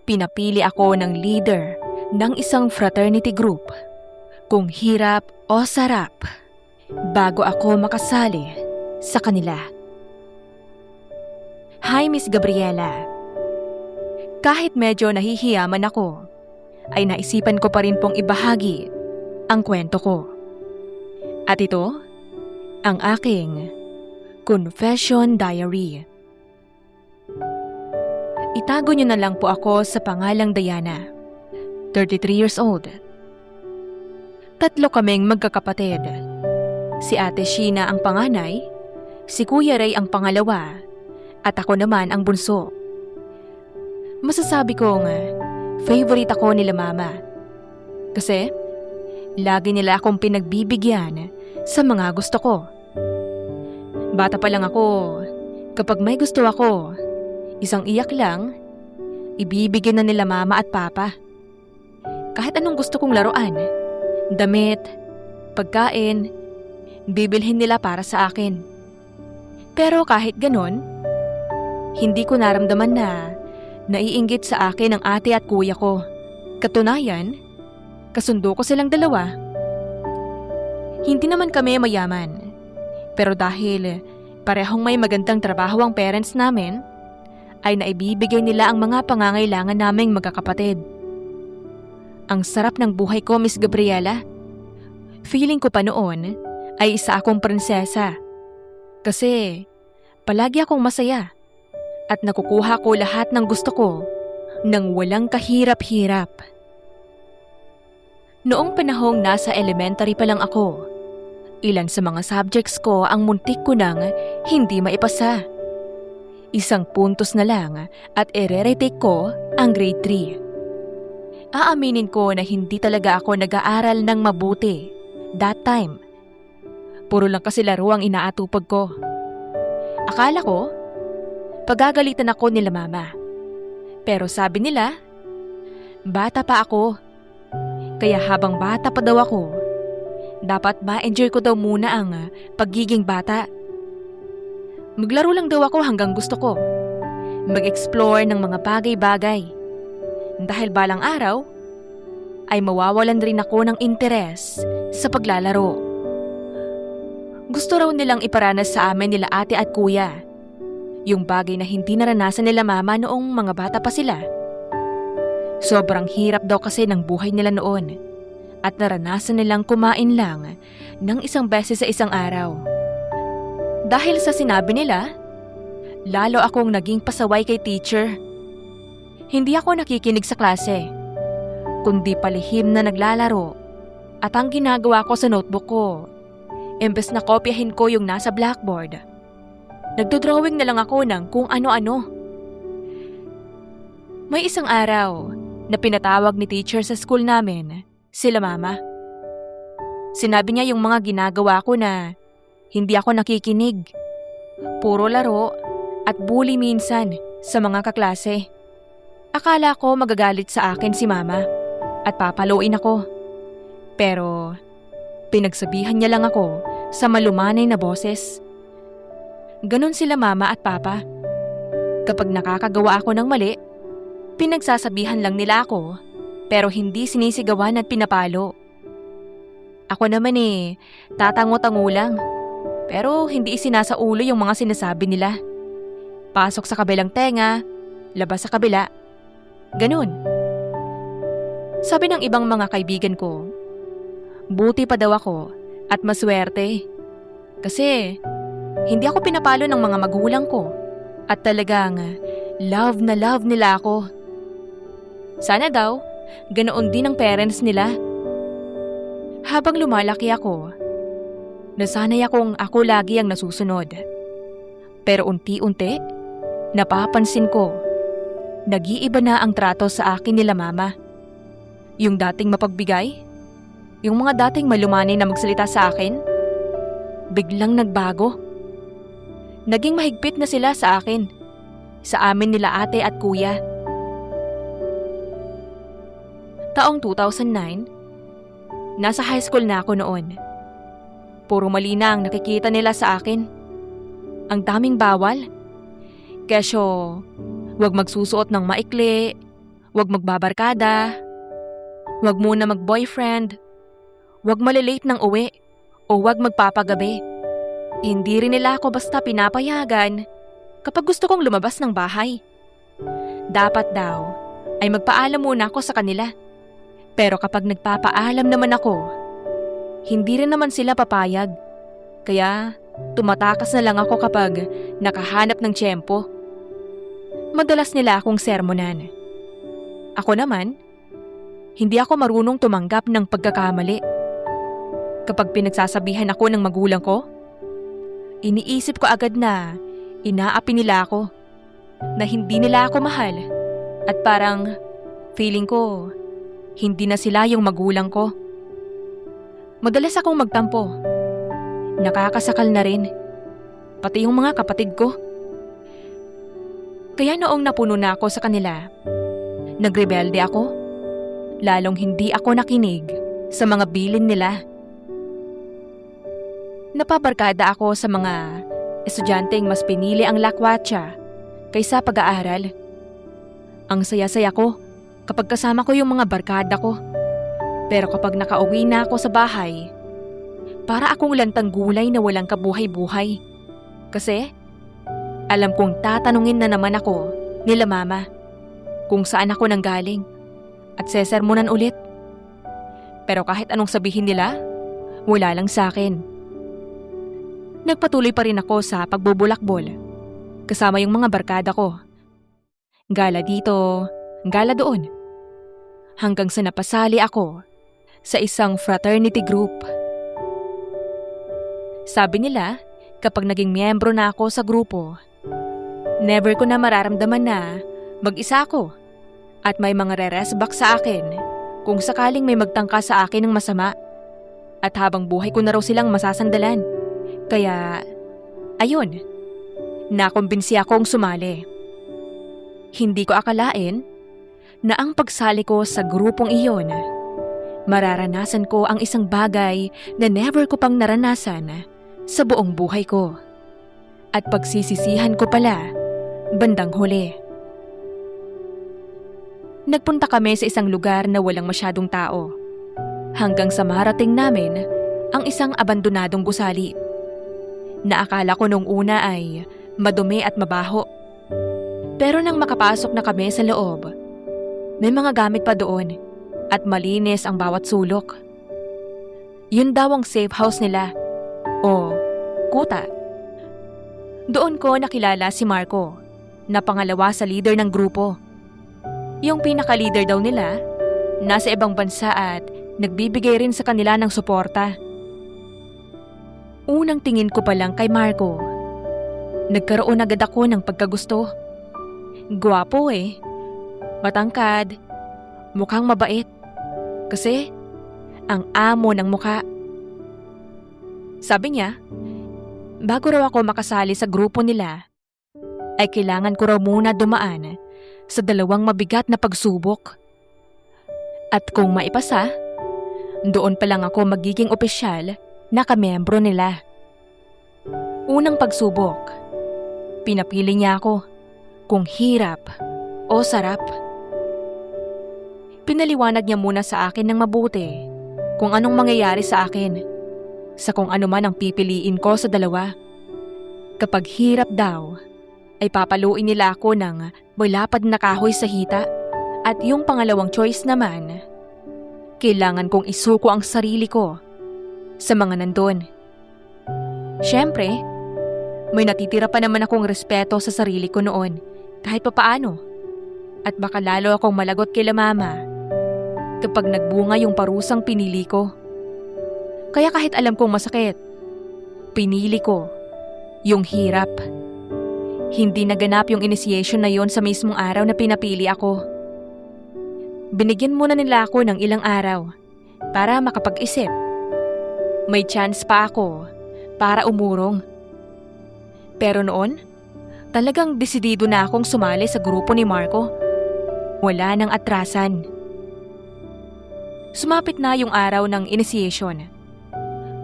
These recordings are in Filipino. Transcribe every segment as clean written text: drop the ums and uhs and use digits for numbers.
Pinapili ako ng leader ng isang fraternity group, kung hirap o sarap, bago ako makasali sa kanila. Hi, Miss Gabriela. Kahit medyo nahihiyaman ako, ay naisipan ko pa rin pong ibahagi ang kwento ko. At ito, ang aking confession diary. Itago niyo na lang po ako sa pangalang Diana, 33 years old. Tatlo kaming magkakapatid. Si Ate Sheena ang panganay, si Kuya Ray ang pangalawa, at ako naman ang bunso. Masasabi kong favorite ako nila mama. Kasi lagi nila akong pinagbibigyan sa mga gusto ko. Bata pa lang ako, kapag may gusto ako, isang iyak lang, ibibigay na nila mama at papa. Kahit anong gusto kong laruan, damit, pagkain, bibilhin nila para sa akin. Pero kahit ganun, hindi ko naramdaman na naiinggit sa akin ang ate at kuya ko. Katunayan, kasundo ko silang dalawa. Hindi naman kami mayaman, pero dahil parehong may magandang trabaho ang parents namin, ay naibibigay nila ang mga pangangailangan naming magkakapatid. Ang sarap ng buhay ko, Miss Gabriela. Feeling ko pa noon ay isa akong prinsesa. Kasi palagi akong masaya at nakukuha ko lahat ng gusto ko nang walang kahirap-hirap. Noong panahong nasa elementary pa lang ako, ilan sa mga subjects ko ang muntik ko nang hindi maipasa. Isang puntos na lang at ire-retake ko ang grade 3. Aaminin ko na hindi talaga ako nag-aaral ng mabuti that time. Puro lang kasi laro ang inaatupag ko. Akala ko, pagagalitan ako nila mama. Pero sabi nila, bata pa ako. Kaya habang bata pa daw ako, dapat ma-enjoy ko daw muna ang pagiging bata. Maglaro lang daw ako hanggang gusto ko. Mag-explore ng mga bagay-bagay. Dahil balang araw, ay mawawalan rin ako ng interes sa paglalaro. Gusto raw nilang iparanas sa amin nila ate at kuya, yung bagay na hindi naranasan nila mama noong mga bata pa sila. Sobrang hirap daw kasi ng buhay nila noon at naranasan nilang kumain lang ng isang beses sa isang araw. Dahil sa sinabi nila, lalo akong naging pasaway kay teacher. Hindi ako nakikinig sa klase, kundi palihim na naglalaro. At ang ginagawa ko sa notebook ko, imbes na kopyahin ko yung nasa blackboard, nagdodrawing na lang ako ng kung ano-ano. May isang araw na pinatawag ni teacher sa school namin, sila mama. Sinabi niya yung mga ginagawa ko na hindi ako nakikinig. Puro laro at bully minsan sa mga kaklase. Akala ko magagalit sa akin si mama at papaluin ako. Pero pinagsabihan niya lang ako sa malumanay na boses. Ganon sila mama at papa. Kapag nakakagawa ako ng mali, pinagsasabihan lang nila ako pero hindi sinisigawan at pinapalo. Ako naman tatango-tango lang. Pero hindi isinasaulo yung mga sinasabi nila. Pasok sa kabilang tenga, labas sa kabila. Ganun. Sabi ng ibang mga kaibigan ko, buti pa daw ako at maswerte. Kasi hindi ako pinapalo ng mga magulang ko at talagang love na love nila ako. Sana daw, ganoon din ang parents nila. Habang lumalaki ako, nasanay akong ako lagi ang nasusunod. Pero unti-unti, napapansin ko, nag-iiba na ang trato sa akin nila mama. Yung dating mapagbigay, yung mga dating malumanay na magsalita sa akin, biglang nagbago. Naging mahigpit na sila sa akin, sa amin nila ate at kuya. Taong 2009, nasa high school na ako noon. Puro mali na ang nakikita nila sa akin. Ang daming bawal. Kesyo, wag magsusuot ng maikli, wag magbabarkada, wag muna mag-boyfriend, wag malilate ng uwi, o wag magpapagabi. Hindi rin nila ako basta pinapayagan kapag gusto kong lumabas ng bahay. Dapat daw ay magpaalam muna ako sa kanila. Pero kapag nagpapaalam naman ako, hindi rin naman sila papayag. Kaya tumatakas na lang ako kapag nakahanap ng tiyempo. Madalas nila akong sermonan. Ako naman, hindi ako marunong tumanggap ng pagkakamali. Kapag pinagsasabihan ako ng magulang ko, iniisip ko agad na inaapi nila ako, na hindi nila ako mahal, at parang feeling ko hindi na sila yung magulang ko. Madalas akong magtampo. Nakakasakal na rin, pati yung mga kapatid ko. Kaya noong napuno na ako sa kanila, nagrebelde ako. Lalong hindi ako nakinig sa mga bilin nila. Napabarkada ako sa mga estudyanteng mas pinili ang lakwatsa kaysa pag-aaral. Ang saya-saya ko kapag kasama ko yung mga barkada ko. Pero kapag nakauwi na ako sa bahay, para akong lantang gulay na walang kabuhay-buhay. Kasi alam kong tatanungin na naman ako nila mama kung saan ako nanggaling at sesermonan ulit. Pero kahit anong sabihin nila, wala lang sa akin. Nagpatuloy pa rin ako sa pagbubulakbol kasama yung mga barkada ko. Gala dito, gala doon. Hanggang sa napasali ako sa isang fraternity group. Sabi nila, kapag naging miyembro na ako sa grupo, never ko na mararamdaman na mag-isa ako at may mga re-resback sa akin kung sakaling may magtangka sa akin ng masama at habang buhay ko na raw silang masasandalan. Kaya, ayun, nakumbinsi akong sumali. Hindi ko akalain na ang pagsali ko sa grupong iyon, mararanasan ko ang isang bagay na never ko pang naranasan sa buong buhay ko. At pagsisisihan ko pala, bandang huli. Nagpunta kami sa isang lugar na walang masyadong tao, hanggang sa marating namin ang isang abandonadong gusali, na akala ko nung una ay madumi at mabaho. Pero nang makapasok na kami sa loob, may mga gamit pa doon at malinis ang bawat sulok. Yun daw ang safe house nila, o kuta. Doon ko nakilala si Marco, na pangalawa sa leader ng grupo. Yung pinaka-leader daw nila, nasa ibang bansa at nagbibigay rin sa kanila ng suporta. Unang tingin ko pa lang kay Marco, nagkaroon agad ako ng pagkagusto. Gwapo eh, matangkad, mukhang mabait. Kasi ang amo ng mukha. Sabi niya, bago raw ako makasali sa grupo nila, ay kailangan ko raw muna dumaan sa 2 mabigat na pagsubok. At kung maipasa, doon pa lang ako magiging opisyal na kamiyembro nila. Unang pagsubok, pinapili niya ako kung hirap o sarap. Pinaliwanag niya muna sa akin ng mabuti kung anong mangyayari sa akin, sa kung ano man ang pipiliin ko sa 2. Kapag hirap daw, ay papaluin nila ako ng malapad na kahoy sa hita, at yung pangalawang choice naman, kailangan kong isuko ang sarili ko sa mga nandun. Siyempre, may natitira pa naman akong respeto sa sarili ko noon, kahit papaano, at baka lalo akong malagot kila mama kapag nagbunga yung parusang pinili ko. Kaya kahit alam kong masakit, pinili ko yung hirap. Hindi naganap yung initiation na yon sa mismong araw na pinapili ako. Binigyan muna nila ako ng ilang araw para makapag-isip. May chance pa ako para umurong. Pero noon, talagang desidido na akong sumali sa grupo ni Marco. Wala nang atrasan. Sumapit na yung araw ng initiation.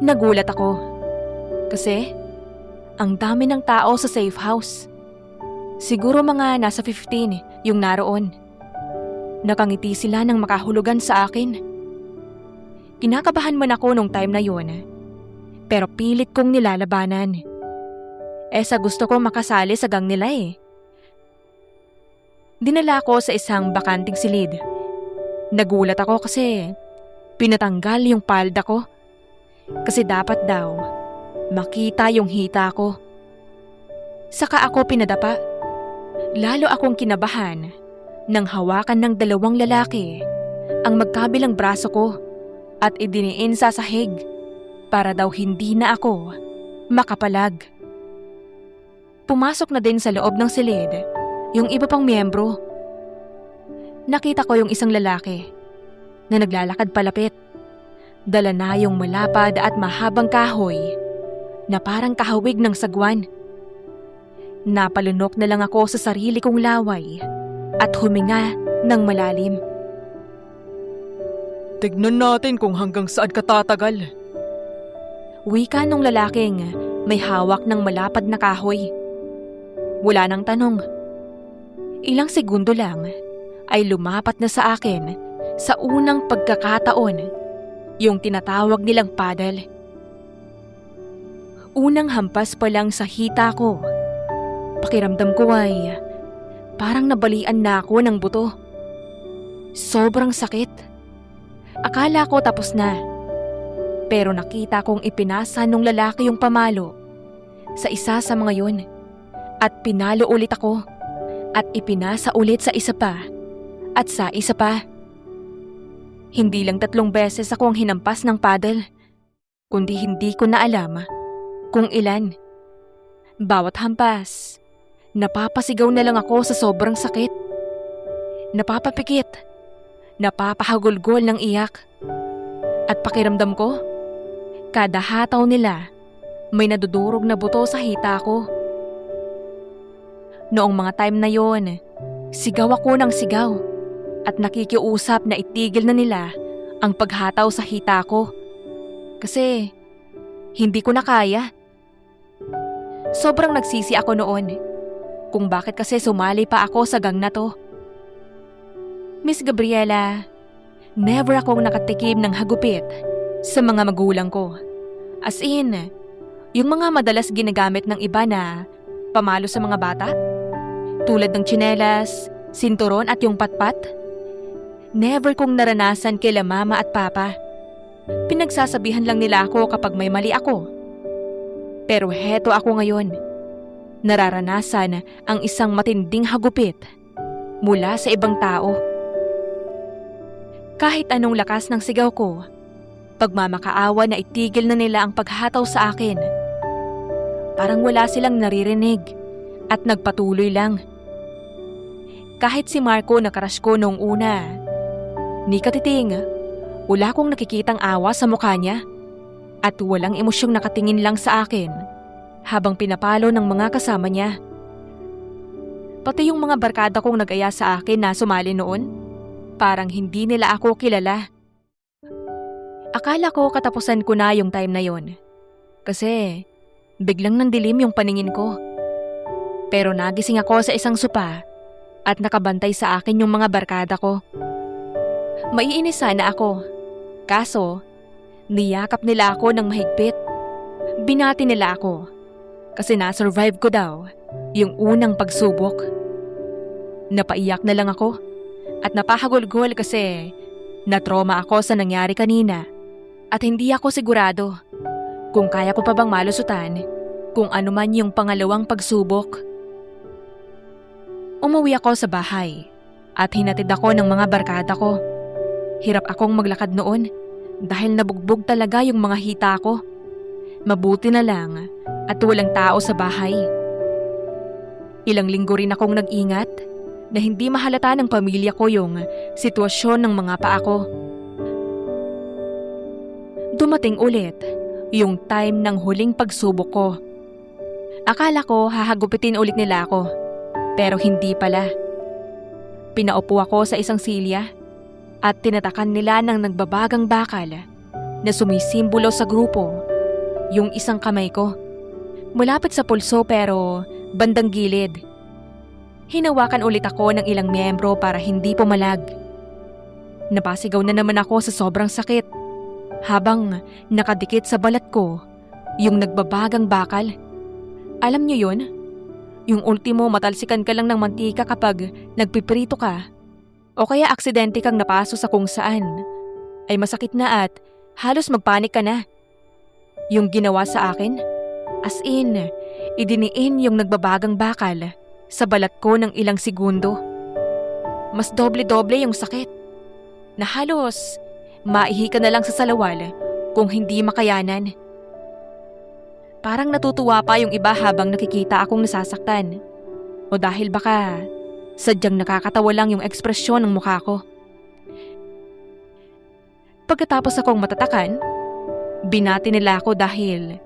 Nagulat ako. Kasi Ang dami ng tao sa safe house. Siguro mga nasa 15 yung naroon. Nakangiti sila nang makahulugan sa akin. Kinakabahan man ako nung time na yun, pero pilit kong nilalabanan. Sa gusto kong makasali sa gang nila eh. Dinala ako sa isang bakanting silid. Nagulat ako kasi pinatanggal yung palda ko. Kasi dapat daw makita yung hita ko. Saka ako pinadapa. Lalo akong kinabahan nang hawakan ng 2 lalaki ang magkabilang braso ko at idiniin sa sahig para daw hindi na ako makapalag. Pumasok na din sa loob ng silid yung iba pang miyembro. Nakita ko yung isang lalaki na naglalakad palapit. Dala na yung malapad at mahabang kahoy na parang kahawig ng sagwan. Napalunok na lang ako sa sarili kong laway at huminga ng malalim. Tignan natin kung hanggang saan ka tatagal. Wika nung lalaking may hawak ng malapad na kahoy. Wala nang tanong. Ilang segundo lang ay lumapat na sa akin sa unang pagkakataon, yung tinatawag nilang paddle. Unang hampas pa lang sa hita ko, pakiramdam ko ay parang nabalian na ako ng buto. Sobrang sakit. Akala ko tapos na. Pero nakita kong ipinasa nung lalaki yung pamalo sa isa sa mga yun. At pinalo ulit ako. At ipinasa ulit sa isa pa. At sa isa pa. Hindi lang 3 beses ako ang hinampas ng paddle, kundi hindi ko na alam kung ilan. Bawat hampas, napapasigaw na lang ako sa sobrang sakit. Napapapikit, napapahagulgol ng iyak. At pakiramdam ko, kada hataw nila, may nadudurog na buto sa hita ko. Noong mga time na yon, sigaw ako ng sigaw at nakikiusap na itigil na nila ang paghataw sa hita ko. Kasi hindi ko na kaya. Sobrang nagsisi ako noon kung bakit kasi sumali pa ako sa gang na to. Miss Gabriela, never akong nakatikim ng hagupit sa mga magulang ko. As in, yung mga madalas ginagamit ng iba na pamalo sa mga bata. Tulad ng tsinelas, sinturon at yung patpat. Never kong naranasan kila mama at papa. Pinagsasabihan lang nila ako kapag may mali ako. Pero heto ako ngayon. Nararanasan ang isang matinding hagupit mula sa ibang tao. Kahit anong lakas ng sigaw ko, pagmamakaawa na itigil na nila ang paghataw sa akin. Parang wala silang naririnig at nagpatuloy lang. Kahit si Marco na crush ko noong una, ni katiting, wala akong nakikitang awa sa mukha niya at walang emosyong nakatingin lang sa akin habang pinapalo ng mga kasama niya. Pati yung mga barkada kong nag-aya sa akin na sumali noon, parang hindi nila ako kilala. Akala ko katapusan ko na yung time na yon. Kasi biglang nandilim yung paningin ko. Pero nagising ako sa isang sopa at nakabantay sa akin yung mga barkada ko. Maiinis sana ako. Kaso, niyakap nila ako ng mahigpit. Binati nila ako. Kasi na-survive ko daw yung unang pagsubok. Napaiyak na lang ako at napahagulgol kasi natroma ako sa nangyari kanina at hindi ako sigurado kung kaya ko pa bang malusutan kung ano man yung pangalawang pagsubok. Umuwi ako sa bahay at hinatid ako ng mga barkada ko. Hirap akong maglakad noon dahil nabugbog talaga yung mga hita ko. Mabuti na lang at walang tao sa bahay. Ilang linggo rin akong nag-ingat na hindi mahalata ng pamilya ko yung sitwasyon ng mga paa ko. Dumating ulit yung time ng huling pagsubok ko. Akala ko hahagupitin ulit nila ako, pero hindi pala. Pinaupo ako sa isang silya at tinatakan nila ng nagbabagang bakal na sumisimbolo sa grupo yung isang kamay ko. Malapit sa pulso pero bandang gilid. Hinawakan ulit ako ng ilang miyembro para hindi pumalag. Napasigaw na naman ako sa sobrang sakit habang nakadikit sa balat ko yung nagbabagang bakal. Alam niyo yun? Yung ultimo matalsikan ka lang ng mantika kapag nagpiprito ka o kaya aksidente kang napaso sa kung saan ay masakit na at halos magpanik ka na. Yung ginawa sa akin, as in, idiniin yung nagbabagang bakal sa balat ko ng ilang segundo. Mas doble-doble yung sakit na halos maihi ka na lang sa salawal kung hindi makayanan. Parang natutuwa pa yung iba habang nakikita akong nasasaktan. O dahil baka sadyang nakakatawa lang yung ekspresyon ng mukha ko. Pagkatapos akong matatakan, binati nila ako dahil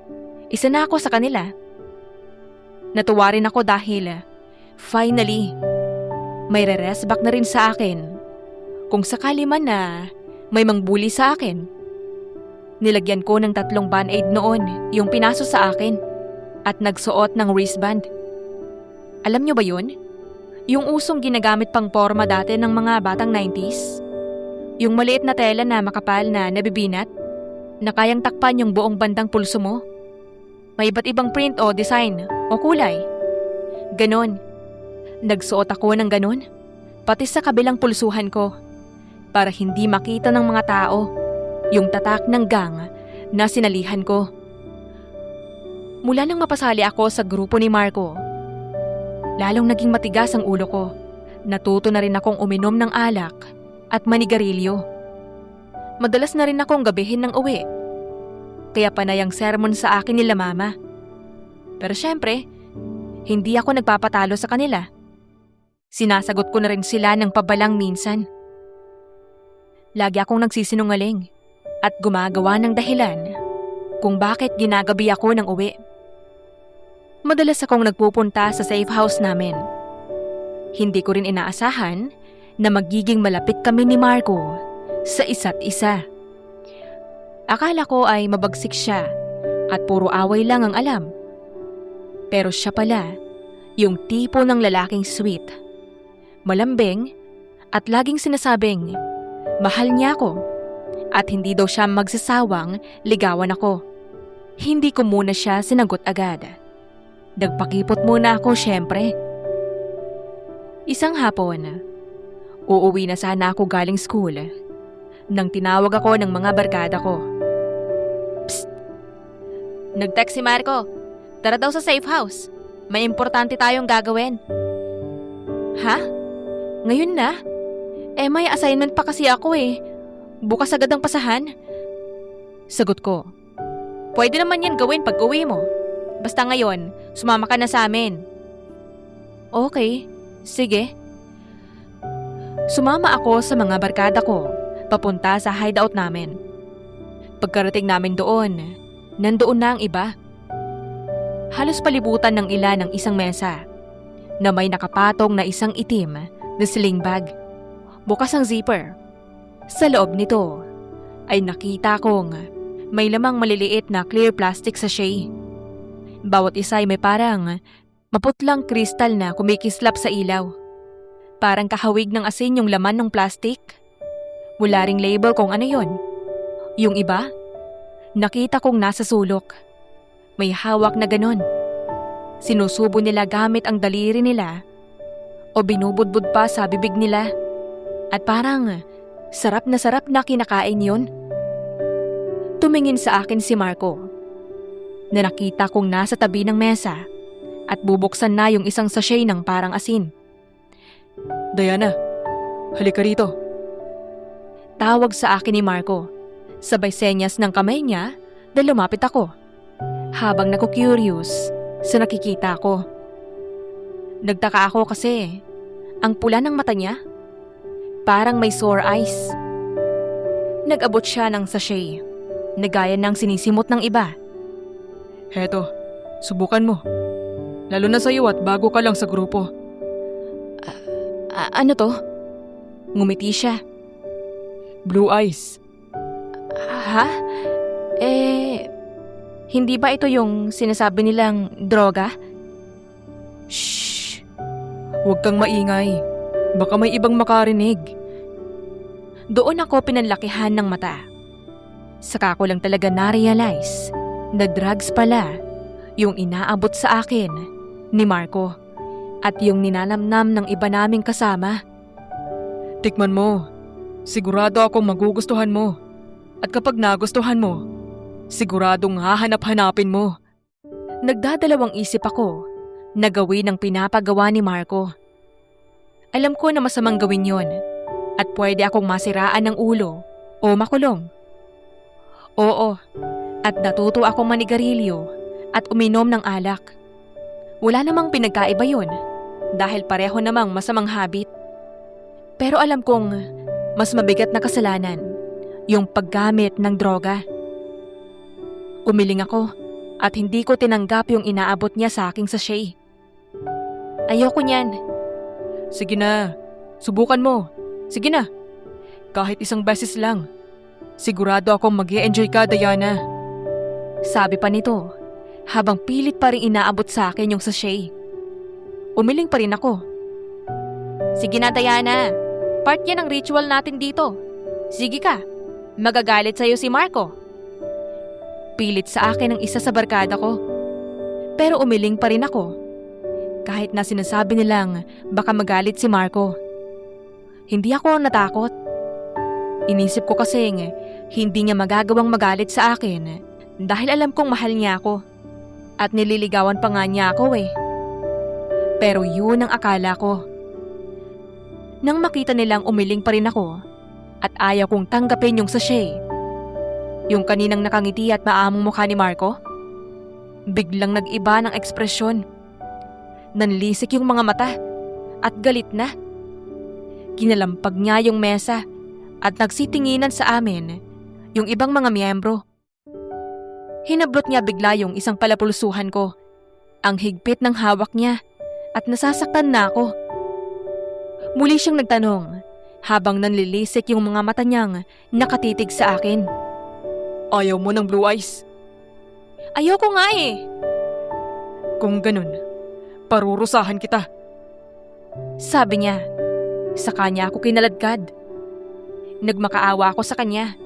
isa na ako sa kanila. Natuwa rin ako dahil finally, may re-rest back na rin sa akin. Kung sakali man na may mangbuli sa akin. Nilagyan ko ng 3 band-aid noon yung pinaso sa akin at nagsuot ng wristband. Alam nyo ba yun? Yung usong ginagamit pang porma dati ng mga batang 90s? Yung maliit na tela na makapal na nabibinat na kayang takpan yung buong bandang pulso mo? May iba't ibang print o design o kulay. Ganon. Nagsuot ako ng ganon, pati sa kabilang pulsuhan ko para hindi makita ng mga tao yung tatak ng gang na sinalihan ko. Mula nang mapasali ako sa grupo ni Marco, lalong naging matigas ang ulo ko. Natuto na rin akong uminom ng alak at manigarilyo. Madalas na rin akong gabihin ng uwi. Kaya panay ang sermon sa akin nila mama. Pero syempre, hindi ako nagpapatalo sa kanila. Sinasagot ko na rin sila ng pabalang minsan. Lagi akong nagsisinungaling at gumagawa ng dahilan kung bakit ginagabi ako ng uwi. Madalas akong nagpupunta sa safe house namin. Hindi ko rin inaasahan na magiging malapit kami ni Marco sa isa't isa. Akala ko ay mabagsik siya at puro away lang ang alam. Pero siya pala yung tipo ng lalaking sweet, malambing at laging sinasabing mahal niya ako. At hindi daw siya magsasawang ligawan ako. Hindi ko muna siya sinagot agad. Nagpakipot muna ako syempre. Isang hapon, uuwi na sana ako galing school nang tinawag ako ng mga barkada ko. Psst! Nag-text si Marco. Tara daw sa safe house. May importante tayong gagawin. Ha? Ngayon na? May assignment pa kasi ako eh. Bukas agad ang pasahan. Sagot ko. Pwede naman yan gawin pag uwi mo. Basta ngayon, sumama ka na sa amin. Okay, sige. Sumama ako sa mga barkada ko, papunta sa hideout namin. Pagkarating namin doon, nandoon na ang iba. Halos palibutan ng ilan ng isang mesa na may nakapatong na isang itim na sling bag. Bukas ang zipper. Sa loob nito ay nakita kong may lamang maliliit na clear plastic sachet. Bawat isa ay may parang maputlang kristal na kumikislap sa ilaw. Parang kahawig ng asin yung laman ng plastic. Wala ring label kung ano yon. Yung iba, nakita kong nasa sulok. May hawak na ganon. Sinusubo nila gamit ang daliri nila o binubudbud pa sa bibig nila. At parang sarap na kinakain yun. Tumingin sa akin si Marco na nakita kong nasa tabi ng mesa at bubuksan na yung isang sachet ng parang asin. Diana, halika rito. Tawag sa akin ni Marco. Sabay senyas ng kamay niya na lumapit ako. Habang naku-curious sa nakikita ko. Nagtaka ako kasi ang pula ng mata niya. Parang may sore eyes. Nag-abot siya ng sachet na gaya ng sinisimot ng iba. Heto, subukan mo. Lalo na sa'yo at bago ka lang sa grupo. Ano to? Ngumiti siya. Blue eyes. Ha? Hindi ba ito yung sinasabi nilang droga? Shh! Huwag kang maingay. Baka may ibang makarinig. Doon ako pinanlakihan ng mata. Saka ko lang talaga na-realize na drugs pala yung inaabot sa akin ni Marco at yung ninanamnam ng iba naming kasama. Tikman mo. Sigurado akong magugustuhan mo. At kapag nagustuhan mo, siguradong hahanap-hanapin mo. Nagdadalawang isip ako na gawin ang pinapagawa ni Marco. Alam ko na masamang gawin yon at pwede akong masiraan ng ulo o makulong. Oo, at natuto akong manigarilyo at uminom ng alak. Wala namang pinagkaiba yun dahil pareho namang masamang habit. Pero alam kong mas mabigat na kasalanan yung paggamit ng droga. Umiling ako at hindi ko tinanggap yung inaabot niya sa aking sachet. Ayoko niyan. Sige na, subukan mo. Sige na, kahit isang beses lang. Sigurado akong mag-i-enjoy ka, Diana. Sabi pa nito, habang pilit pa rin inaabot sa akin yung sachet. Umiling pa rin ako. Sige na, Diana. Part yan ng ritual natin dito. Sige ka, magagalit sa'yo si Marco. Pilit sa akin ang isa sa barkada ko. Pero umiling pa rin ako. Kahit na sinasabi nilang baka magalit si Marco. Hindi ako natakot. Inisip ko kasing hindi niya magagawang magalit sa akin dahil alam kong mahal niya ako. At nililigawan pa nga niya ako eh. Pero yun ang akala ko. Nang makita nilang umiling pa rin ako at ayaw kong tanggapin yung sachet, yung kaninang nakangiti at maamong mukha ni Marco, biglang nag-iba ng ekspresyon. Nanlisik yung mga mata at galit na. Kinalampag niya yung mesa at nagsitinginan sa amin yung ibang mga miyembro. Hinablot niya bigla yung isang palapulsuhan ko. Ang higpit ng hawak niya at nasasaktan na ako. Muli siyang nagtanong habang nanlilisik yung mga mata niyang nakatitig sa akin. Ayaw mo ng blue eyes? Ayoko nga eh. Kung ganun, parurusahan kita. Sabi niya. Sa kanya ako kinaladkad. Nagmakaawa ako sa kanya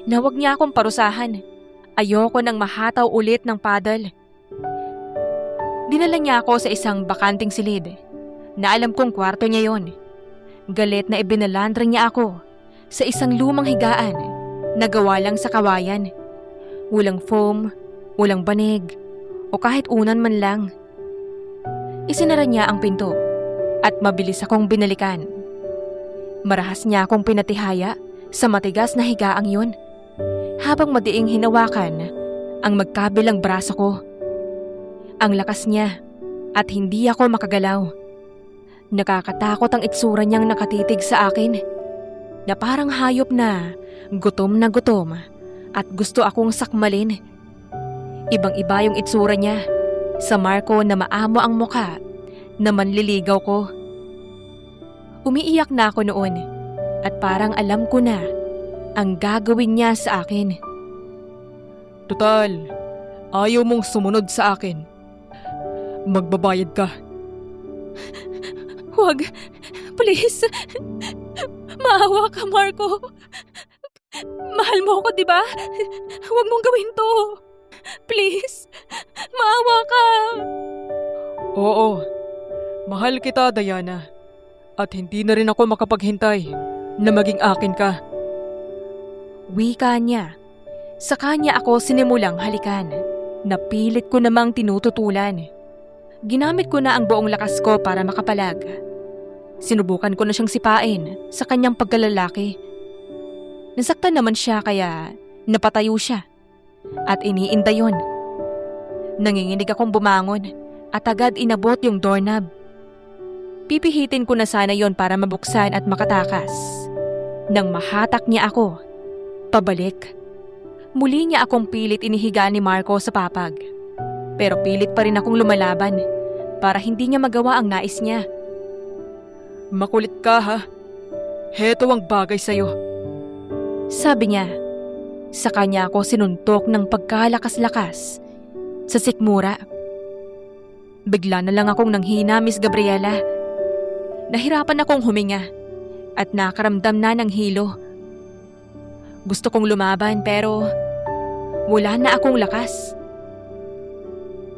na huwag niya akong parusahan. Ayoko nang mahataw ulit ng paddle. Dinala niya ako sa isang bakanting silid na alam kong kwarto niya yon. Galit na ibinalandra niya ako sa isang lumang higaan na gawa lang sa kawayan. Walang foam, walang banig, o kahit unan man lang. Isinara niya ang pinto at mabilis akong binalikan. Marahas niya akong pinatihaya sa matigas na higaang yun habang madiing hinawakan ang magkabilang braso ko. Ang lakas niya at hindi ako makagalaw. Nakakatakot ang itsura niyang nakatitig sa akin na parang hayop na gutom at gusto akong sakmalin. Ibang-iba yung itsura niya sa Marco na maamo ang mukha na manliligaw ko. Umiiyak na ako noon at parang alam ko na ang gagawin niya sa akin. Total, ayaw mong sumunod sa akin. Magbabayad ka. Huwag, please. Maawa ka, Marco. Mahal mo ako, diba? Huwag mong gawin to. Please, maawa ka. Oo, mahal kita, Diana. At hindi na rin ako makapaghintay na maging akin ka. Wika niya. Sa kanya ako sinimulang halikan. Napilit ko namang tinututulan. Ginamit ko na ang buong lakas ko para makapalag. Sinubukan ko na siyang sipain sa kanyang pagkalalaki. Nasaktan naman siya kaya napatayo siya at iniinda yun. Nanginginig akong bumangon at agad inabot yung doorknob. Pipihitin ko na sana yon para mabuksan at makatakas. Nang mahatak niya ako, pabalik. Muli niya akong pilit inihiga ni Marco sa papag. Pero pilit pa rin akong lumalaban para hindi niya magawa ang nais niya. Makulit ka ha? Heto ang bagay sa'yo. Sabi niya. Sa kanya ako sinuntok ng pagkalakas-lakas sa sikmura. Bigla na lang akong nanghina, Miss Gabriela. Nahirapan akong huminga at nakaramdam na ng hilo. Gusto kong lumaban pero wala na akong lakas.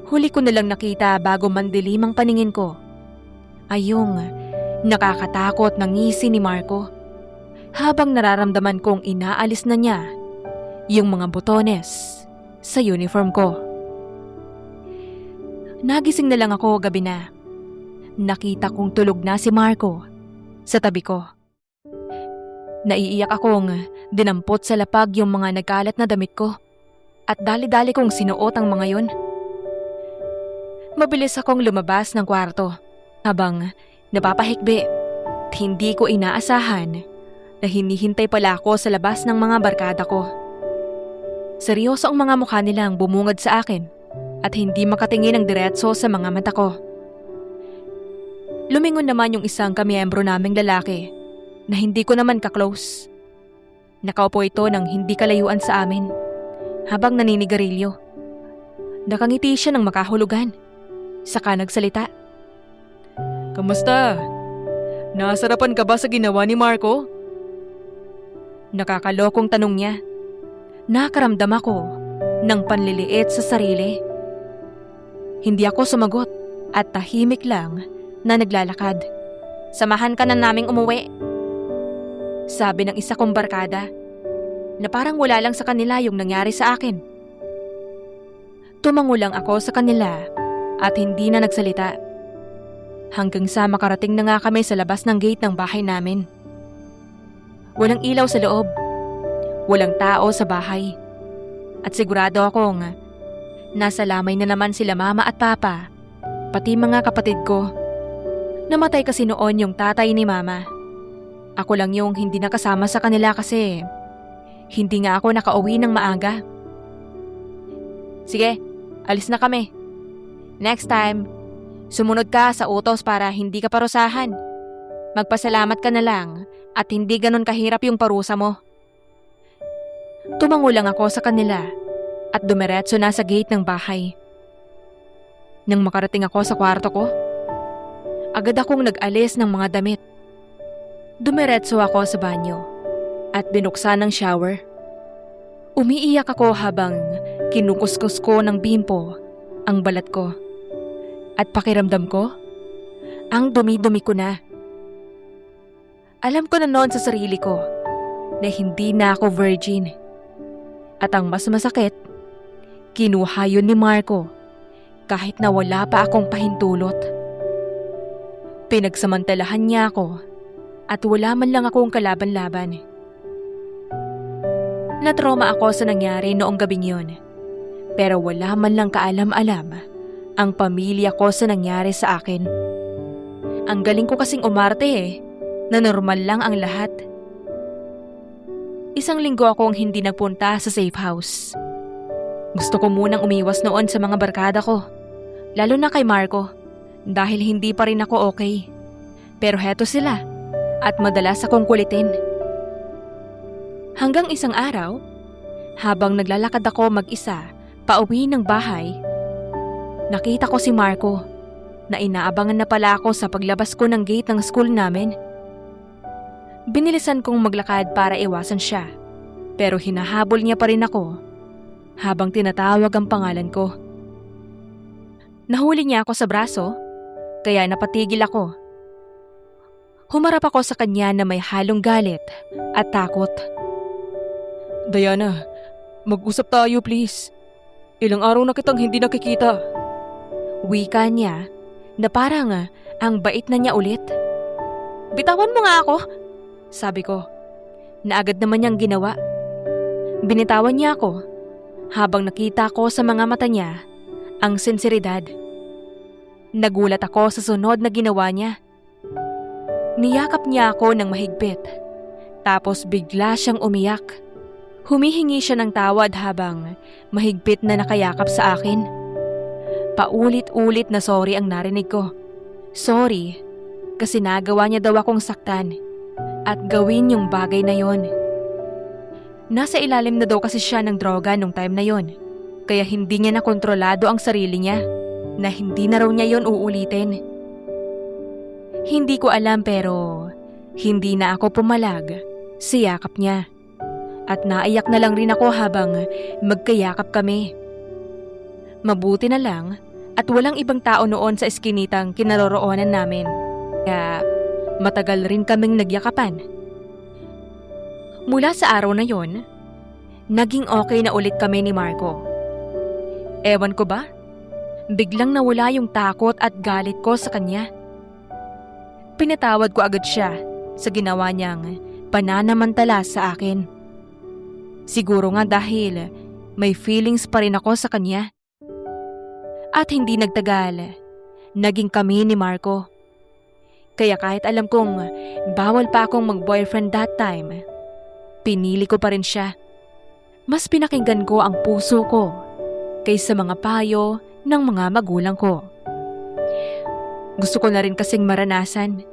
Huli ko na lang nakita bago mandilim ang paningin ko ay yung nakakatakot na ngisi ni Marco habang nararamdaman kong inaalis na niya yung mga botones sa uniform ko. Nagising na lang ako gabi na. Nakita kong tulog na si Marco sa tabi ko. Naiiyak akong dinampot sa lapag yung mga nagkalat na damit ko at dali-dali kong sinuot ang mga yun. Mabilis akong lumabas ng kwarto habang napapahikbi. Hindi ko inaasahan na hinihintay pala ako sa labas ng mga barkada ko. Seryoso ang mga mukha nilang bumungad sa akin at hindi makatingin ng diretso sa mga mata ko. Lumingon naman yung isang kamiyembro naming lalaki na hindi ko naman ka-close. Nakaupo ito ng hindi kalayuan sa amin habang naninigarilyo. Nakangiti siya ng makahulugan. Saka nagsalita. Kamusta? Nasarapan ka ba sa ginawa ni Marco? Nakakalokong tanong niya. Nakaramdam ako ng panliliit sa sarili. Hindi ako sumagot at tahimik lang na naglalakad. Samahan ka na naming umuwi. Sabi ng isa kong barkada na parang wala lang sa kanila yung nangyari sa akin. Tumango lang ako sa kanila at hindi na nagsalita. Hanggang sa makarating na nga kami sa labas ng gate ng bahay namin. Walang ilaw sa loob. Walang tao sa bahay. At sigurado akong nasa lamay na naman sila mama at papa, pati mga kapatid ko. Namatay kasi noon yung tatay ni mama. Ako lang yung hindi nakasama sa kanila kasi hindi nga ako nakauwi ng maaga. Sige, alis na kami. Next time, sumunod ka sa utos para hindi ka parusahan. Magpasalamat ka na lang at hindi ganun kahirap yung parusa mo. Tumango lang ako sa kanila at dumiretso na sa gate ng bahay. Nang makarating ako sa kwarto ko, agad akong nag-alis ng mga damit. Dumiretso ako sa banyo at binuksan ng shower. Umiiyak ako habang kinukuskus ko ng bimpo ang balat ko. At pakiramdam ko, ang dumi-dumi ko na. Alam ko na noon sa sarili ko na hindi na ako virgin. At ang mas masakit, kinuha yun ni Marco kahit na wala pa akong pahintulot. Pinagsamantalahan niya ako at wala man lang akong kalaban-laban. Natrauma ako sa nangyari noong gabing yun, pero wala man lang kaalam-alam ang pamilya ko sa nangyari sa akin. Ang galing ko kasing umarte na normal lang ang lahat. Isang linggo akong hindi nagpunta sa safe house. Gusto ko munang umiwas noon sa mga barkada ko, lalo na kay Marco, dahil hindi pa rin ako okay. Pero heto sila at madalas akong kulitin. Hanggang isang araw, habang naglalakad ako mag-isa pauwi ng bahay, nakita ko si Marco na inaabangan na pala ako sa paglabas ko ng gate ng school namin. Binilisan kong maglakad para iwasan siya, pero hinahabol niya pa rin ako habang tinatawag ang pangalan ko. Nahuli niya ako sa braso, kaya napatigil ako. Humarap ako sa kanya na may halong galit at takot. Diana, mag-usap tayo please. Ilang araw na kitang hindi nakikita. Wika niya na parang ang bait na niya ulit. Bitawan mo nga ako, sabi ko, na agad naman niyang ginawa. Binitawan niya ako habang nakita ko sa mga mata niya ang sinseridad. Nagulat ako sa sunod na ginawa niya. Niyakap niya ako ng mahigpit, tapos bigla siyang umiyak. Humihingi siya ng tawad habang mahigpit na nakayakap sa akin. Paulit-ulit na sorry ang narinig ko. Sorry kasi nagawa niya daw akong saktan at gawin yung bagay na yon. Nasa ilalim na daw kasi siya ng droga nung time na yon, Kaya hindi niya nakontrolado ang sarili niya na hindi na raw niya yon uulitin. Hindi ko alam pero hindi na ako pumalag sa yakap niya. At naiyak na lang rin ako habang magkayakap kami. Mabuti na lang at walang ibang tao noon sa eskinitang kinaroroonan namin. Kaya matagal rin kaming nagyakapan. Mula sa araw na yon, naging okay na ulit kami ni Marco. Ewan ko ba? Biglang nawala yung takot at galit ko sa kanya. Pinatawad ko agad siya sa ginawa niyang pananamantala sa akin. Siguro nga dahil may feelings pa rin ako sa kanya. At hindi nagtagal, naging kami ni Marco. Kaya kahit alam kong bawal pa akong mag-boyfriend that time, pinili ko pa rin siya. Mas pinakinggan ko ang puso ko kaysa mga payo ng mga magulang ko. Gusto ko na rin kasing maranasan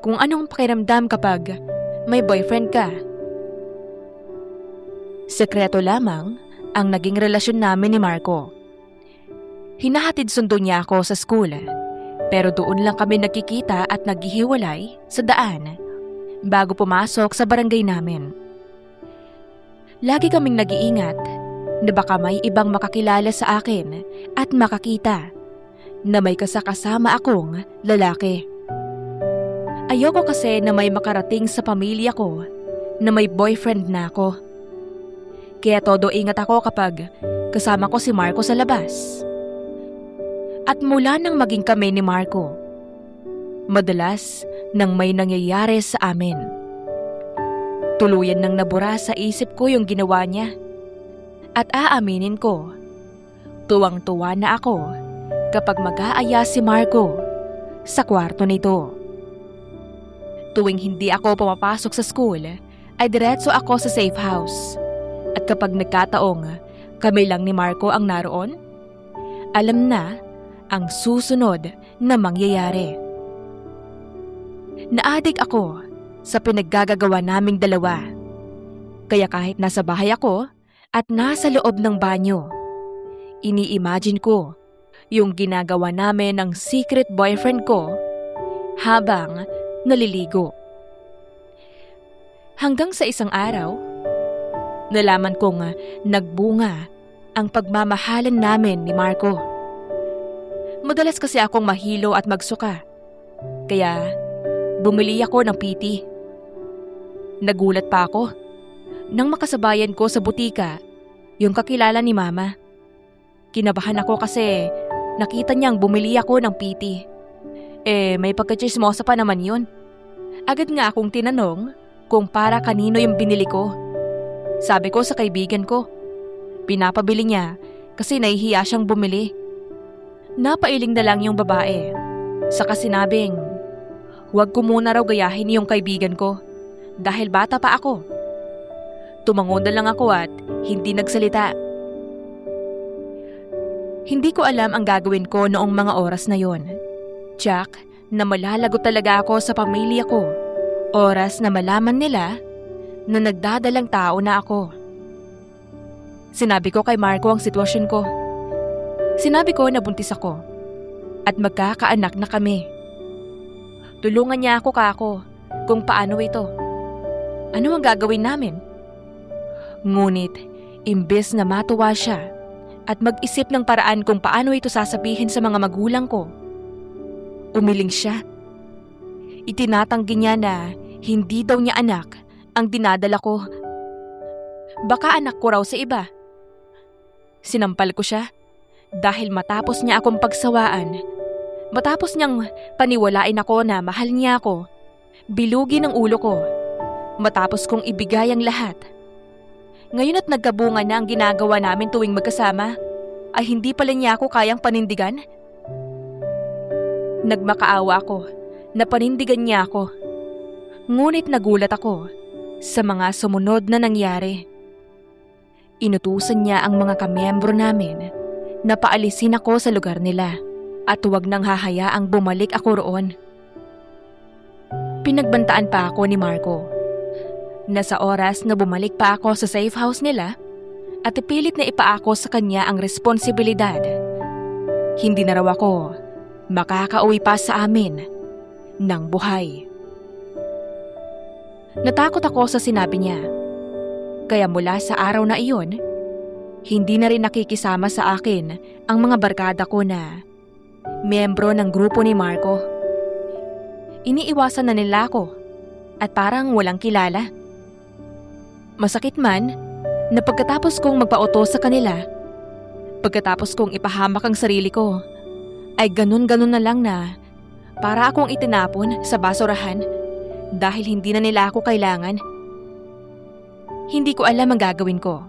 kung anong pakiramdam kapag may boyfriend ka. Sekreto lamang ang naging relasyon namin ni Marco. Hinahatid sundo niya ako sa school, pero doon lang kami nagkikita at naghihiwalay sa daan bago pumasok sa barangay namin. Lagi kaming nag-iingat na baka may ibang makakilala sa akin at makakita na may kasama akong lalaki. Ayoko kasi na may makarating sa pamilya ko na may boyfriend na ako. Kaya todo ingat ako kapag kasama ko si Marco sa labas. At mula nang maging kami ni Marco, madalas nang may nangyayari sa amin. Tuluyan nang nabura sa isip ko yung ginawa niya. At aaminin ko, tuwang-tuwa na ako kapag mag-aaya si Marco sa kwarto nito. Tuwing hindi ako pumapasok sa school, ay diretso ako sa safe house. At kapag nagkataong kami lang ni Marco ang naroon, alam na ang susunod na mangyayari. Naadik ako sa pinaggagawa naming dalawa. Kaya kahit nasa bahay ako at nasa loob ng banyo, ini-imagine ko yung ginagawa namin ng secret boyfriend ko habang naliligo. Hanggang sa isang araw, nalaman kong nagbunga ang pagmamahalan namin ni Marco. Madalas kasi akong mahilo at magsuka, kaya bumili ako ng PT. Nagulat pa ako nang makasabayan ko sa butika yung kakilala ni Mama. Kinabahan ako kasi nakita niyang bumili ako ng PT. May pagkatsismosa pa naman yun. Agad nga akong tinanong kung para kanino yung binili ko. Sabi ko sa kaibigan ko. Pinapabili niya kasi nahihiya siyang bumili. Napailing na lang yung babae. Saka sinabing, huwag ko muna raw gayahin yung kaibigan ko dahil bata pa ako. Tumangon na lang ako at hindi nagsalita. Hindi ko alam ang gagawin ko noong mga oras na yon. Jack, na malalago talaga ako sa pamilya ko. Oras na malaman nila na nagdadalang tao na ako. Sinabi ko kay Marco ang sitwasyon ko. Sinabi ko na buntis ako at magkakaanak na kami. Tulungan niya ako kako kung paano ito. Ano ang gagawin namin? Ngunit, imbes na matuwa siya at mag-isip ng paraan kung paano ito sasabihin sa mga magulang ko, umiling siya. Itinatanggi niya na hindi daw niya anak ang dinadala ko. Baka anak ko raw sa iba. Sinampal ko siya dahil matapos niya akong pagsawaan, matapos niyang paniwalain ako na mahal niya ako, bilugin ang ulo ko, matapos kong ibigay ang lahat. Ngayon at nagkabunga na ang ginagawa namin tuwing magkasama, ay hindi pala niya ako kayang panindigan? Nagmakaawa ako na panindigan niya ako. Ngunit nagulat ako sa mga sumunod na nangyari. Inutusan niya ang mga kamiyembro namin na paalisin ako sa lugar nila at huwag nang hahayaang bumalik ako roon. Pinagbantaan pa ako ni Marco na sa oras na bumalik pa ako sa safe house nila, at ipilit na ipaako sa kanya ang responsibilidad. Hindi na raw ako makakauwi pa sa amin ng buhay. Natakot ako sa sinabi niya. Kaya mula sa araw na iyon, hindi na rin nakikisama sa akin ang mga barkada ko na miyembro ng grupo ni Marco. Iniiwasan na nila ako at parang walang kilala. Masakit man na pagkatapos kong magpauto sa kanila, pagkatapos kong ipahamak ang sarili ko, ay ganun-ganun na lang na para akong itinapon sa basurahan dahil hindi na nila ako kailangan. Hindi ko alam ang gagawin ko.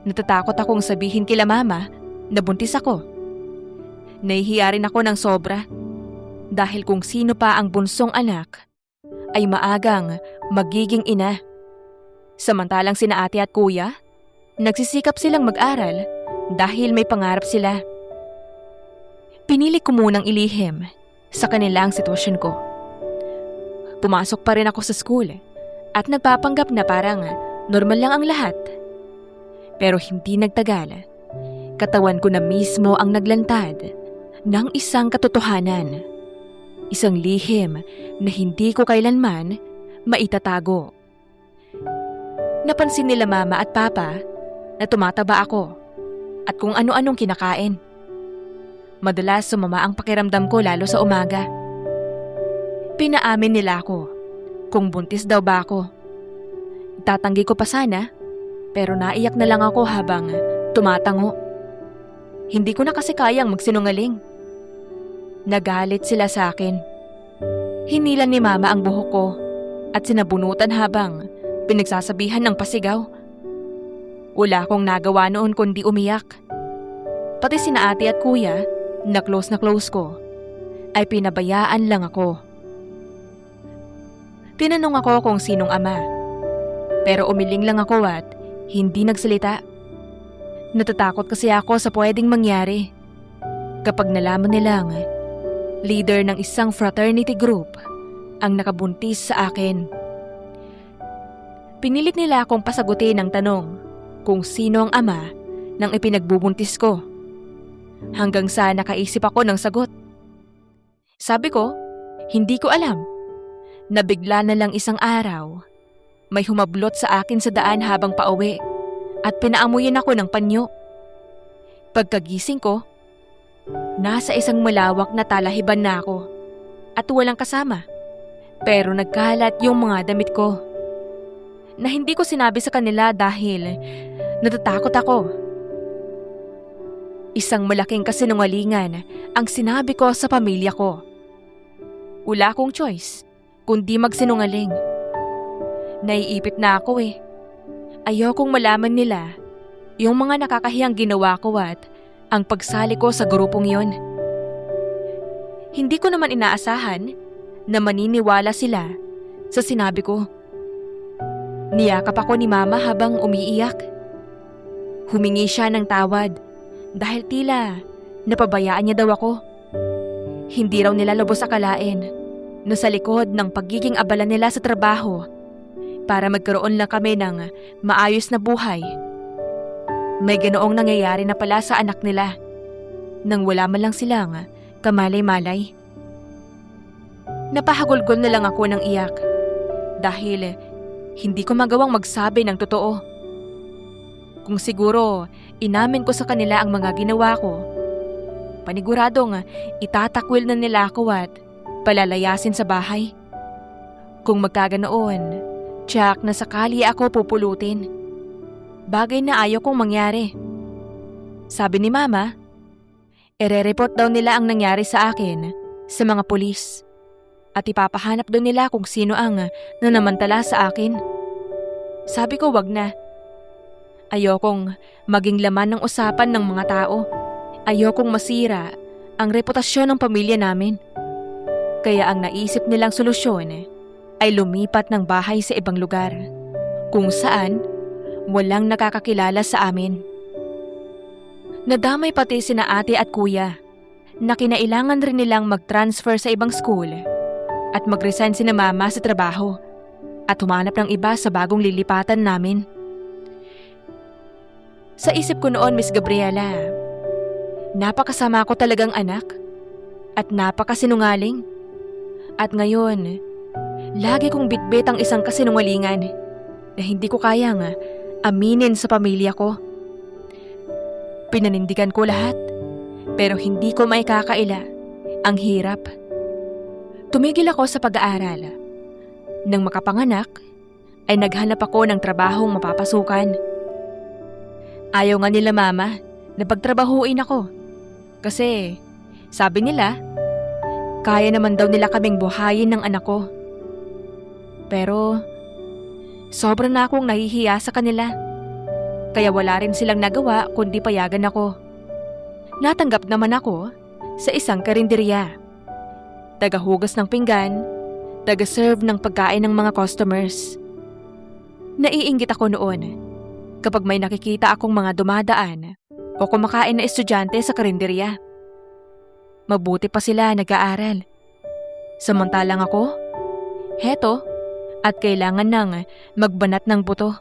Natatakot akong sabihin kila mama na buntis ako. Nahihiya rin ako ng sobra dahil kung sino pa ang bunsong anak ay maagang magiging ina. Samantalang sina ate at kuya, nagsisikap silang mag-aral dahil may pangarap sila. Pinili ko munang ilihim sa kanila ang sitwasyon ko. Pumasok pa rin ako sa school at nagpapanggap na parang normal lang ang lahat. Pero hindi nagtagal, katawan ko na mismo ang naglantad ng isang katotohanan. Isang lihim na hindi ko kailanman maitatago. Napansin nila mama at papa na tumataba ako at kung ano-anong kinakain. Madalas sumama ang pakiramdam ko lalo sa umaga. Pinaamin nila ako kung buntis daw ba ako. Itatanggi ko pa sana pero naiyak na lang ako habang tumatango. Hindi ko na kasi kayang magsinungaling. Nagalit sila sa akin. Hinilan ni mama ang buhok ko at sinabunutan habang pinagsasabihan ng pasigaw. Wala akong nagawa noon kundi umiyak. Pati sina ate at kuya na close ko ay pinabayaan lang ako. Tinanong ako kung sinong ama. Pero umiling lang ako at hindi nagsalita. Natatakot kasi ako sa pwedeng mangyari. Kapag nalaman nilang leader ng isang fraternity group ang nakabuntis sa akin. Pinilit nila akong pasagutin ang tanong kung sino ang ama ng ipinagbubuntis ko. Hanggang sa nakaisip ako ng sagot. Sabi ko, hindi ko alam. Nabigla na lang isang araw. May humablot sa akin sa daan habang pauwi at pinaamuyan ako ng panyo. Pagkagising ko, nasa isang malawak na talahiban na ako at walang kasama. Pero nagkalat yung mga damit ko. Na hindi ko sinabi sa kanila dahil natatakot ako. Isang malaking kasinungalingan ang sinabi ko sa pamilya ko. Wala akong choice kundi magsinungaling. Naiipit na ako eh. Ayokong malaman nila yung mga nakakahiyang ginawa ko at ang pagsali ko sa grupong yon. Hindi ko naman inaasahan na maniniwala sila sa sinabi ko. Niyakap ako ni mama habang umiiyak. Humingi siya ng tawad dahil tila napabayaan niya daw ako. Hindi raw nila lubos akalain na sa likod ng pagiging abala nila sa trabaho para magkaroon lang kami ng maayos na buhay. May ganoong nangyayari na pala sa anak nila nang wala man lang silang kamalay-malay. Napahagulgol na lang ako ng iyak dahil hindi ko magawang magsabi ng totoo. Kung siguro inamin ko sa kanila ang mga ginawa ko, paniguradong itatakwil na nila ako at palalayasin sa bahay. Kung magkaganoon, tiyak na sakali ako pupulutin. Bagay na ayaw kong mangyari. Sabi ni mama, ire-report daw nila ang nangyari sa akin sa mga pulis at ipapahanap daw nila kung sino ang nanamantala sa akin. Sabi ko wag na. Ayokong maging laman ng usapan ng mga tao. Ayokong masira ang reputasyon ng pamilya namin. Kaya ang naisip nilang solusyon ay lumipat ng bahay sa ibang lugar kung saan walang nakakakilala sa amin. Nadamay pati sina ate at kuya na kinailangan rin nilang mag-transfer sa ibang school at mag-resign sina mama sa trabaho at humanap ng iba sa bagong lilipatan namin. Sa isip ko noon, Miss Gabriela, napakasama ko talagang anak at napakasinungaling. At ngayon, lagi kong bitbit ang isang kasinungalingan na hindi ko kayang aminin sa pamilya ko. Pinanindigan ko lahat, pero hindi ko maikakaila. Ang hirap. Tumigil ako sa pag-aaral. Nang makapanganak, ay naghanap ako ng trabahong mapapasukan. Ayaw nga nila mama na pagtrabahuin ako. Kasi, sabi nila, kaya naman daw nila kaming buhayin ng anak ko. Pero, sobra na akong nahihiya sa kanila. Kaya wala rin silang nagawa kundi payagan ako. Natanggap naman ako sa isang karinderya. Tagahugas ng pinggan, taga-serve ng pagkain ng mga customers. Naiinggit ako noon kapag may nakikita akong mga dumadaan o kumakain na estudyante sa karinderya. Mabuti pa sila nag-aaral. Samantalang ako, heto, at kailangan nang magbanat ng buto.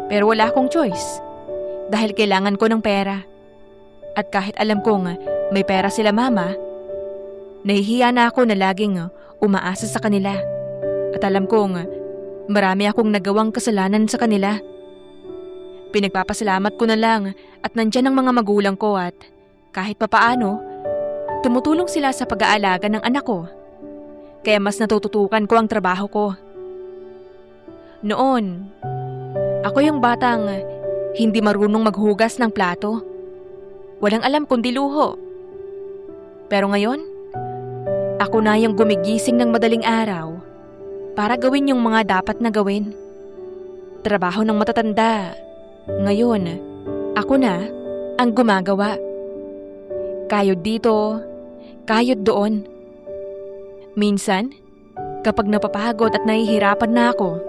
Pero wala akong choice dahil kailangan ko ng pera. At kahit alam kong may pera sila mama, nahihiya na ako na laging umaasa sa kanila. At alam kong marami akong nagawang kasalanan sa kanila. Pinagpapasalamat ko na lang at nandyan ang mga magulang ko at kahit papaano, tumutulong sila sa pag-aalaga ng anak ko. Kaya mas natututukan ko ang trabaho ko. Noon, ako yung batang hindi marunong maghugas ng plato. Walang alam kundi luho. Pero ngayon, ako na yung gumigising ng madaling araw para gawin yung mga dapat na gawin. Trabaho ng matatanda. Ngayon, ako na ang gumagawa. Kayod dito, kayod doon. Minsan, kapag napapagod at nahihirapan na ako,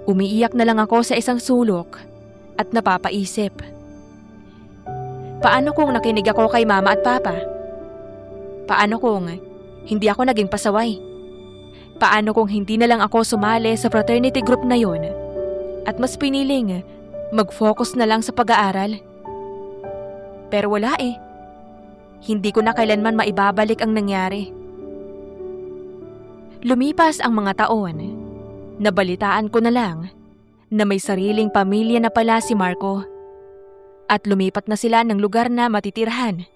umiiyak na lang ako sa isang sulok at napapaisip. Paano kung nakinig ako kay mama at papa? Paano kung hindi ako naging pasaway? Paano kung hindi na lang ako sumali sa fraternity group na yon at mas piniling mag-focus na lang sa pag-aaral? Pero wala eh. Hindi ko na kailanman maibabalik ang nangyari. Lumipas ang mga taon. Nabalitaan ko na lang na may sariling pamilya na pala si Marco. At lumipat na sila ng lugar na matitirhan.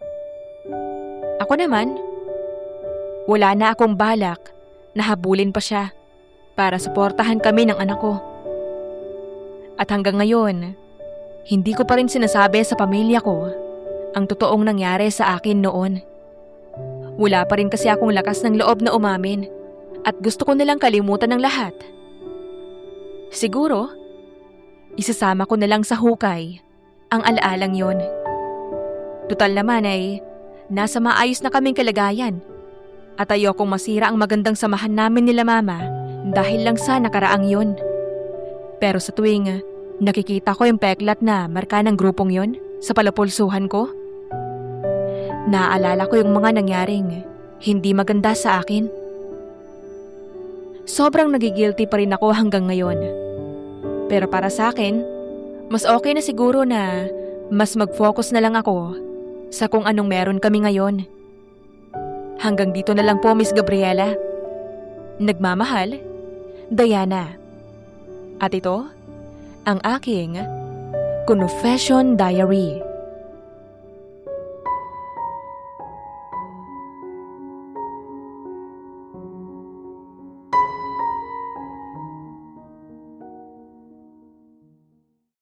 Ako naman, wala na akong balak na habulin pa siya para suportahan kami ng anak ko. At hanggang ngayon, hindi ko pa rin sinasabi sa pamilya ko ang totoong nangyari sa akin noon. Wala pa rin kasi akong lakas ng loob na umamin at gusto ko nalang kalimutan ng lahat. Siguro, isasama ko na lang sa hukay ang alaalang yon. Tutal naman ay nasa maayos na kaming kalagayan at ayokong masira ang magandang samahan namin nila mama dahil lang sa nakaraang yon. Pero sa tuwing nakikita ko yung peklat na marka ng grupong yon sa palapulsuhan ko, naaalala ko yung mga nangyaring hindi maganda sa akin. Sobrang nagigilty pa rin ako hanggang ngayon. Pero para sa akin, mas okay na siguro na mas mag-focus na lang ako sa kung anong meron kami ngayon. Hanggang dito na lang po, Miss Gabriela. Nagmamahal, Diana. At ito, ang aking Confession Diary.